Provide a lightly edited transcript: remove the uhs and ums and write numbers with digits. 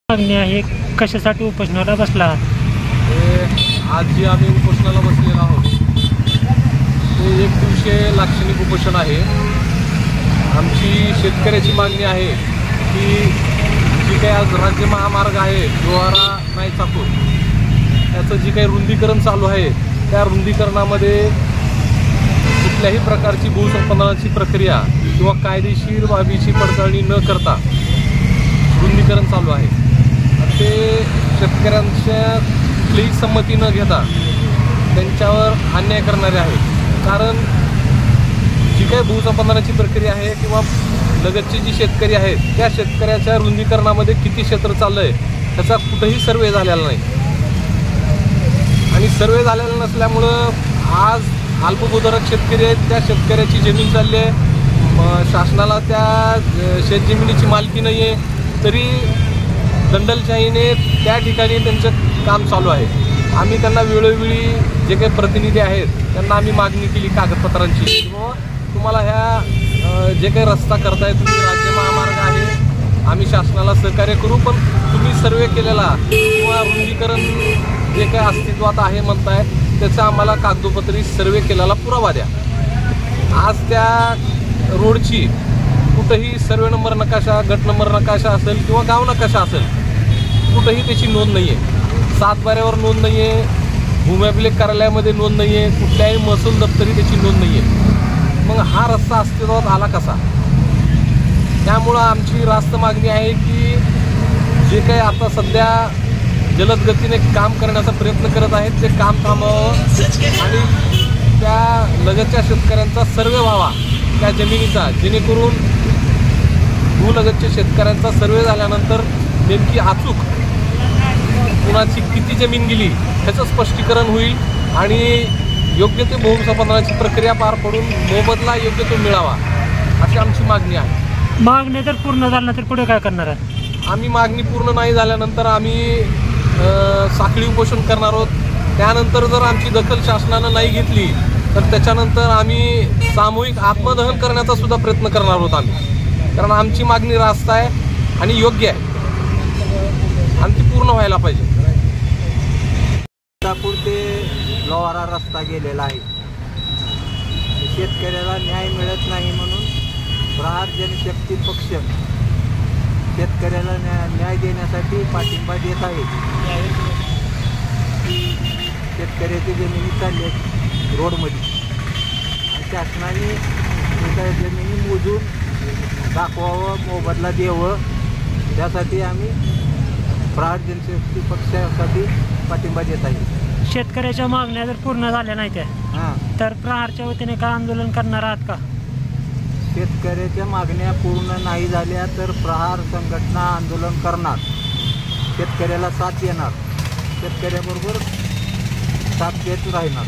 मागणी आहे, कशासाठी उपोषणाला बसला आहात? आज जी आम्ही उपोषणाला बसलेलो आहोत ते एक दिवसीय लाक्षणिक उपोषण आहे। आमची शेतकऱ्याची मागणी आहे की जी काही आज राज्य महामार्ग आहे लोहारा नाई चाकूर त्याचं जी काही रुंदीकरण चालू आहे त्या रुंदीकरणामध्ये कुठल्याही प्रकारची भूसंपादनाची प्रक्रिया किंवा कायदेशीर बाबीची पडताळणी न करता रुंदीकरण चालू आहे। ते शेतकऱ्यांच्या कुठलीही संमती न घेता त्यांच्यावर अन्याय करणारे आहे। कारण जी काही भूसंपादनाची प्रक्रिया आहे किंवा लगतची जी शेतकरी आहेत त्या शेतकऱ्याच्या रुंदीकरणामध्ये किती क्षेत्र चाललं आहे त्याचा कुठेही सर्वे झालेला नाही आणि सर्वे झालेला नसल्यामुळं आज अल्पभूधारक शेतकरी आहेत त्या शेतकऱ्याची जमीन चालली आहे, शासनाला त्या शेतजमिनीची मालकी नाही आहे तरी दंडलशाहीने त्या ठिकाणी त्यांचं काम चालू आहे। आम्ही त्यांना वेळोवेळी जे काही प्रतिनिधी आहेत त्यांना आम्ही मागणी केली कागदपत्रांची किंवा तुम्हाला ह्या जे काही रस्ता करताय तुम्ही राज्य महामार्ग आहे आम्ही शासनाला सहकार्य करू, पण तुम्ही सर्वे केलेला किंवा रुंदीकरण जे काही अस्तित्वात आहे म्हणताय त्याचा आम्हाला कागदोपत्री सर्वे केलेला पुरावा द्या। आज त्या रोडची कुठेही सर्वे नंबर नकाशा, गट नंबर नकाशा असेल किंवा गाव नकाशा असेल कुठेही त्याची नोंद नाही आहे, 7 बाऱ्यावर नोंद नाही आहे, भूम्याभिलेख कार्यालयामध्ये नोंद नाही आहे, कुठल्याही महसूल दप्तरी त्याची नोंद नाही आहे। मग हा रस्ता अस्तित्वात आला कसा? त्यामुळं आमची रास्त मागणी आहे की जे काही आता सध्या जलद गतीने काम करण्याचा प्रयत्न करत आहेत ते काम थांबवावं आणि त्या लगतच्या शेतकऱ्यांचा सर्वे व्हावा त्या जमिनीचा, जेणेकरून भूलगतच्या शेतकऱ्यांचा सर्वे झाल्यानंतर नेमकी अचूक कुणाची किती जमीन गेली ह्याचं स्पष्टीकरण होईल आणि योग्य ते भूसंपादनाची प्रक्रिया पार पडून मोबदला योग्य तो मिळावा अशी आमची मागणी आहे। मागणी जर पूर्ण झालं तर पुढे काय करणार आहे? आम्ही मागणी पूर्ण नाही झाल्यानंतर आम्ही साखळी उपोषण करणार आहोत। त्यानंतर जर आमची दखल शासनानं नाही घेतली तर त्याच्यानंतर आम्ही सामूहिक आत्मदहन करण्याचा सुद्धा प्रयत्न करणार आहोत आम्ही, कारण आमची मागणी रास्त आहे आणि योग्य आहे आणि ती पूर्ण व्हायला पाहिजे। चाकूर ते लोहारा रस्ता गेलेला आहे, शेतकऱ्याला न्याय मिळत नाही म्हणून प्रहार जनशक्ती पक्ष शेतकऱ्याला न्याय देण्यासाठी पाठिंबा देत आहे। शेतकऱ्याची जमिनी चालली आहेत रोडमध्ये आणि शासनाने त्या जमिनी मोजून दाखवावं, मोबदला द्यावं त्यासाठी आम्ही प्रहार जनशक्ती पक्षासाठी पाठिंबा देत आहे। शेतकऱ्याच्या मागण्या जर पूर्ण झाल्या नाही त्या तर प्रहारच्या वतीने काय आंदोलन करणार आहात का? शेतकऱ्याच्या मागण्या पूर्ण नाही झाल्या तर प्रहार संघटना आंदोलन करणार, शेतकऱ्याला साथ देणार, शेतकऱ्याबरोबर साथ देत राहणार।